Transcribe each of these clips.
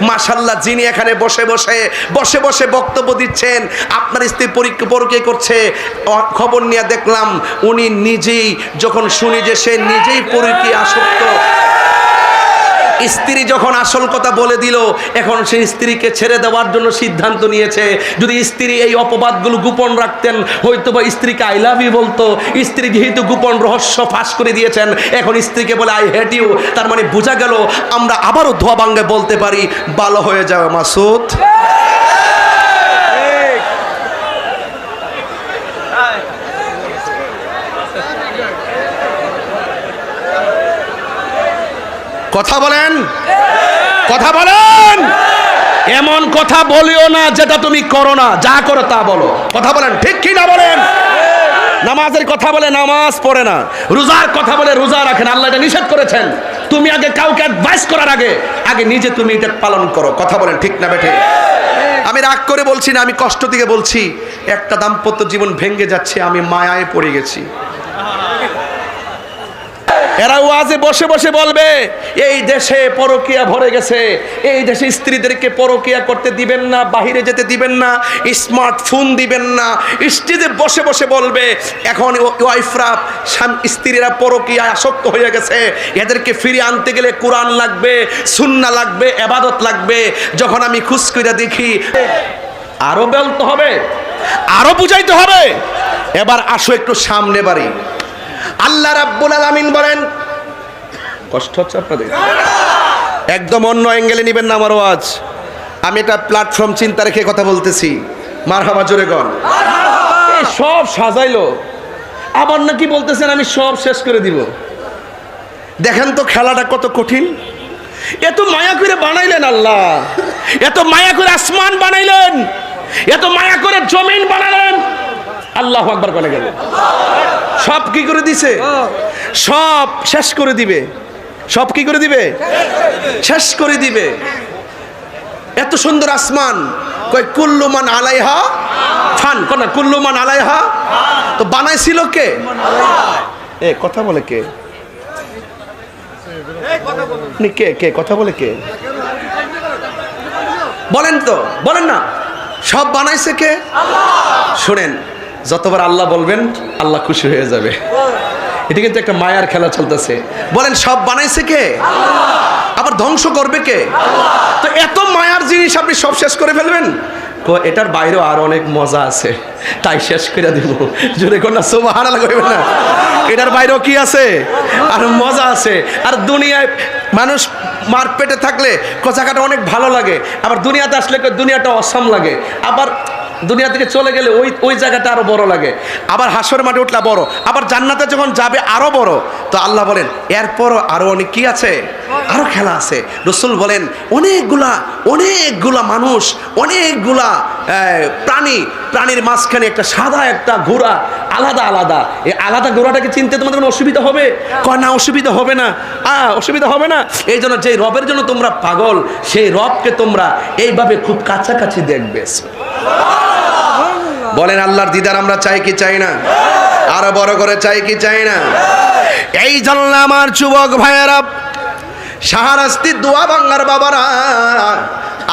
মাশাআল্লাহ, যিনি এখানে বসে বসে বক্তব্য দিচ্ছেন, আপনার স্ত্রী পরকীয়া করছে, খবর নিয়ে দেখলাম উনি নিজেই, যখন শুনি যে সে নিজেই পরকীয়া আসক্ত, স্ত্রী যখন আসল কথা বলে দিল, এখন সেই স্ত্রীকে ছেড়ে দেওয়ার জন্য সিদ্ধান্ত নিয়েছে। যদি স্ত্রী এই অপবাদগুলো গোপন রাখতেন, হয়তো বা স্ত্রীকে আই লাভ ইউ বলতো। স্ত্রী যেহেতু গোপন রহস্য ফাঁস করে দিয়েছেন, এখন স্ত্রীকে বলে আই হেট ইউ। তার মানে বোঝা গেল আমরা আবারও ধোয়া ভাঙ্গে বলতে পারি, ভালো হয়ে যাবে মাসুদ। কথা বলেন, কথা বলেন। এমন কথা বলিও না যেটা তুমি করো না, যা করো তা বলো। কথা বলেন, ঠিক কি না বলেন? নামাজের কথা বলে নামাজ পড়ে না, রোজার কথা বলে রোজা রাখেন। আল্লাহ এটা নিষেধ করেছেন। তুমি আগে কাউকে অ্যাডভাইস করার আগে নিজে তুমি এটা পালন করো। কথা বলেন, ঠিক না বেঠে? আমি রাগ করে বলছি না, আমি কষ্ট থেকে বলছি। একটা দাম্পত্য জীবন ভেঙে যাচ্ছে, আমি মায়ায় পড়ে গেছি। এরা ওয়াজে বসে বলবে এই দেশে পরকীয়া ভরে গেছে, এই দেশে স্ত্রীদেরকে পরকীয়া করতে দিবেন না, বাহিরে যেতে দিবেন না, স্মার্টফোন দিবেন না। স্ত্রীদের বসে বলবে এখন ওয়াইফরা, স্ত্রীরা পরকীয়ায় আসক্ত হয়ে গেছে, এদেরকে ফিরিয়ে আনতে গেলে কোরআন লাগবে, সুন্নাহ লাগবে, ইবাদত লাগবে। যখন আমি খুশ করে দেখি, আরো বলতে হবে, আরো বুঝাইতে হবে। এবার আসো একটু সামনে বাড়ি। আল্লাহ রাব্বুল আলামিন বলেন, কষ্ট হচ্ছে আপনাদের? একদম অন্য অ্যাঙ্গেলে নেবেন না আমার আওয়াজ। আমি একটা প্ল্যাটফর্ম চিন্তা রেখে কথা বলতেছি। মারহাবা, জোরে গণ। এই সব সাজাইলো, আবার নাকি বলতেছেন আমি সব শেষ করে দিব। দেখেন তো খেলাটা কত কঠিন। এত মায়া করে বানাইলেন আল্লাহ, এত মায়া করে আসমান বানাইলেন, এত মায়া করে জমিন বানালেন। আল্লাহু আকবার বলে গেল, সব কি করে দিছে? সব শেষ করে দিবে। সব কি করে দিবে? শেষ করে দিবে। এত সুন্দর আসমান, কয় কুল্লু মান আলাইহা ফান, কোন কুল্লু মান আলাইহা। তো বানাইছিল কে? এ কথা বলে কে? কে কথা বলে কে? বলেন তো, বলেন না। সব বানাইছে কে? শুনেন, যতবার আল্লাহ বলবেন আল্লাহ খুশি হয়ে যাবে। এটা কিন্তু একটা মায়ার খেলা চলতেছে। বলেন সব বানাইছে কে? আবার ধ্বংস করবে কে? তো এত মায়ার জিনিস আপনি সব শেষ করে ফেলবেন? এটার বাইরেও আর অনেক মজা আছে, তাই শেষ করে দিব। জোরে কোন না, সুবহানাল্লাহ কইবেন না? এটার বাইরেও কি আছে? আর মজা আছে। আর দুনিয়ায় মানুষ মার পেটে থাকলে জায়গাটা অনেক ভালো লাগে, আবার দুনিয়াতে আসলে দুনিয়াটা অসাম লাগে, আবার দুনিয়া থেকে চলে গেলে ওই জায়গাটা আরো বড় লাগে, আবার হাসর মাঠে উঠলা বড়, আবার জান্নাতে যখন যাবে আরো বড়। তো আল্লাহ বলেন এরপরও আরো অনেক কি আছে, আরো খেলা আছে। রাসূল বলেন অনেকগুলা মানুষ, অনেকগুলা প্রাণীর মাঝখানে একটা সাদা একটা ঘোড়া, আলাদা। এই আলাদা ঘোড়াটাকে চিনতে তোমাদের কোনো অসুবিধা হবে? কয় না, অসুবিধা হবে না, অসুবিধা হবে না। এই জন্য যে রবের জন্য তোমরা পাগল, সেই রবকে তোমরা এইভাবে খুব কাছাকাছি দেখবে। বলেন আল্লাহর দিদার আমরা চাই কি চাই না? আরো বড় করে চাই কি চাই না? এই জন্য আমার যুবক ভাইয়েরা, শাহরাস্তির দোয়া বাংলার বাবারা,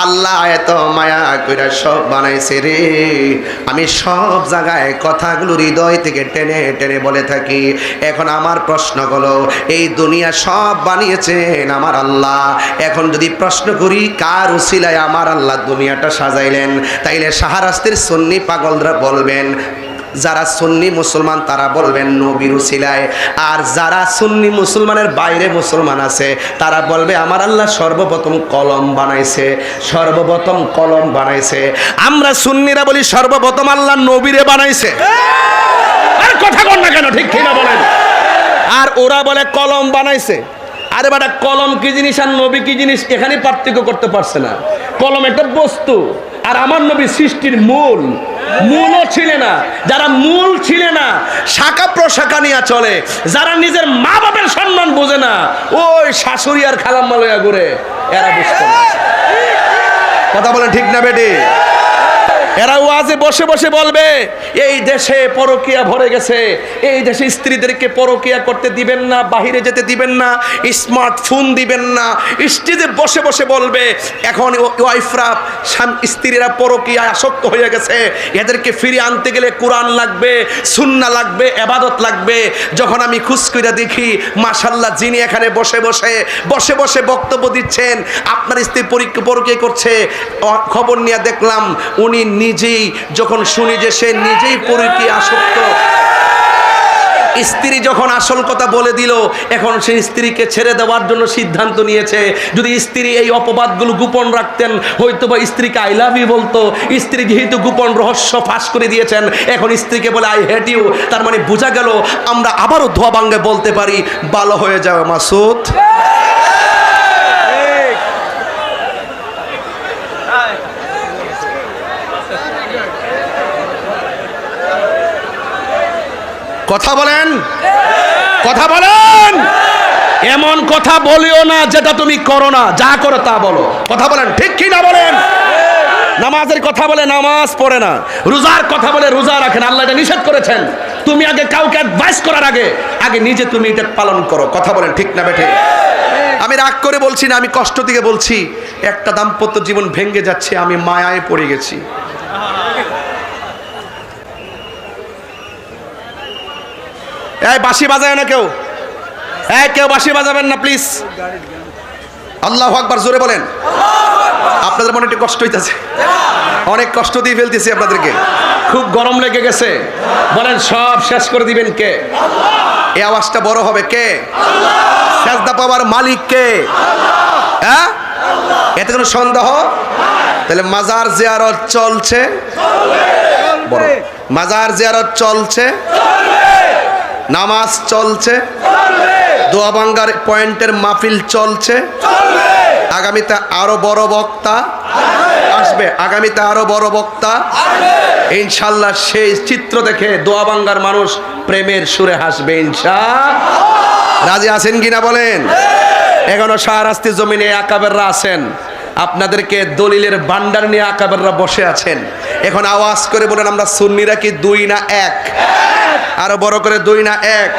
আল্লাহ এত মায়া কইরা সব বানাইছে রে। আমি সব জায়গায় কথাগুলো হৃদয় থেকে টেনে বলে থাকি। এখন আমার প্রশ্ন হলো, এই দুনিয়া সব বানিয়েছেন আমার আল্লাহ। এখন যদি প্রশ্ন করি কার উসিলায় আমার আল্লাহ দুনিয়াটা সাজাইলেন, তাইলে শাহরাস্তির সুন্নি পাগলরা বলবেন, যারা সুন্নি মুসলমান তারা বলবেন নবীর উসিলায়, আর যারা সুন্নি মুসলমানের বাইরে মুসলমান আছে তারা বলবে আমার আল্লাহ সর্বপ্রথম কলম বানাইছে। আমরা সুন্নিরা বলি সর্বপ্রথম আল্লাহ নবীরে বানাইছে। আর কথা কন না কেন, ঠিক কিনা বলেন? আর ওরা বলে কলম বানাইছে। আরে বেটা, কলম কি জিনিস আর নবী কি জিনিস এখানে পার্থক্য করতে পারছে না। কলম একটা বস্তু, আর আমার নবী সৃষ্টির মূলও ছিলেন না। যারা মূল ছিলেন না, শাখা প্রশাখা নিয়ে চলে, যারা নিজের মা বাপের সম্মান বোঝে না, ওই শাশুড়ি আর খালাম্মা লইয়া ঘুরে, এরা বুঝতে না। কথা বলেন ঠিক না বেটি? এরা ওয়াজে বসে বসে বলবে এই দেশে পরকিয়া ভরে গেছে, এই দেশে স্ত্রীদেরকে পরকিয়া করতে দিবেন না, বাহিরে যেতে দিবেন না, স্মার্টফোন দিবেন না। স্টেজে বসে বসে বলবে এখন ওয়াইফরা স্ত্রীরা পরকিয়ায় আসক্ত হয়ে গেছে, এদেরকে ফিরিয়ে আনতে গেলে কোরআন লাগবে, সুন্নাহ লাগবে, ইবাদত লাগবে। যখন আমি খুশ কইরা দেখি মাশাআল্লাহ যিনি এখানে বসে বসে বক্তব্য দিচ্ছেন আপনার স্ত্রী পরকিয়া করছে, খবর নিয়ে দেখলাম উনি নিজেই, যখন শুনি যে সে নিজেই পরকীয়া আসক্ত, স্ত্রী যখন আসল কথা বলে দিল, এখন সেই স্ত্রীকে ছেড়ে দেওয়ার জন্য সিদ্ধান্ত নিয়েছে। যদি স্ত্রী এই অপবাদগুলো গোপন রাখতেন, হয়তো বা স্ত্রীকে আই লাভ ইউ বলতো। স্ত্রী যেহেতু গোপন রহস্য ফাঁস করে দিয়েছেন, এখন স্ত্রীকে বলে আই হেট ইউ। তার মানে বোঝা গেল আমরা আবারও ধোয়া ভাঙ্গে বলতে পারি ভালো হয়ে যাবে মাসুদ। কথা বলেন, কথা বলেন। এমন কথা বলিও না যেটা তুমি করো না, যা করো তা বলো। কথা বলেন, ঠিক কি না বলেন? নামাজের কথা বলে নামাজ পড়ে না, রোজার কথা বলে রোজা রাখেন। আল্লাহ এটা নিষেধ করেছেন। তুমি আগে কাউকে অ্যাডভাইস করার আগে নিজে তুমি এটা পালন করো। কথা বলেন, ঠিক না বেঠিক? আমি রাগ করে বলছি না, আমি কষ্ট থেকে বলছি। একটা দাম্পত্য জীবন ভেঙে যাচ্ছে, আমি মায়ায় পড়ে গেছি। এই বাঁশি বাজায় না কেউ, কেউ বাঁশি বাজাবেন না প্লিজ। আল্লাহু আকবার জোরে বলেন। আপনাদের মনে একটু কষ্ট হইতেছে, অনেক কষ্ট দিয়ে ফেলতেছি আপনাদেরকে, খুব গরম লেগে গেছে। বলেন সব শেষ করে দিবেন কে? এই আওয়াজটা বড় হবে কে? সেজদা পাওয়ার মালিক কে? হ্যাঁ, এতে কোনো সন্দেহ? তাহলে মাজার জিয়ারত চলছে, মাজার জিয়ারত চলছে, নামাজ চলছে, দোয়া ভাঙ্গার পয়েন্টের মাহফিল চলছে। আগামীতে আরো বড় বক্তা আসবে, আগামীতে আরো বড় বক্তা ইনশাআল্লাহ। সেই চিত্র দেখে দোয়া ভাঙ্গার মানুষ প্রেমের সুরে হাসবে ইনশাআল্লাহ। রাজি আছেন কিনা বলেন? এখনো শাহরাস্তি জমিনে আকাবেররা আছেন, আপনাদেরকে দলিলের ভান্ডার নিয়ে আকাবেররা বসে আছেন। এখন আওয়াজ করে বলেন আমরা সুন্নিরা কি দুই না এক? আরো বড় করে দুই না এক?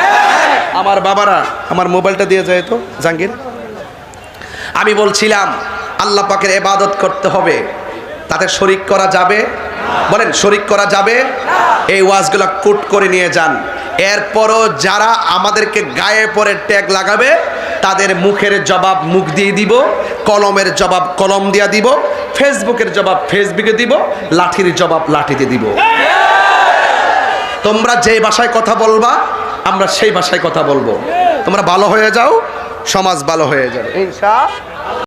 আমার বাবারা, আমার মোবাইলটা দিয়ে যায় তো জাহাঙ্গীর। আমি বলছিলাম আল্লাহ পাকের ইবাদত করতে হবে, তাতে শরীক করা যাবে? বলেন শরীক করা যাবে? এই ওয়াজগুলো কোট করে নিয়ে যান। এরপরও যারা আমাদেরকে গায়ে পরে ট্যাগ লাগাবে তাদের মুখের জবাব মুখ দিয়ে দিব, কলমের জবাব কলম দিয়ে দিব, ফেসবুকের জবাব ফেসবুকে দিব, লাঠির জবাব লাঠিতে দিব। তোমরা যে ভাষায় কথা বলবা আমরা সেই ভাষায় কথা বলবো। তোমরা ভালো হয়ে যাও, সমাজ ভালো হয়ে যাবে ইনশাআল্লাহ।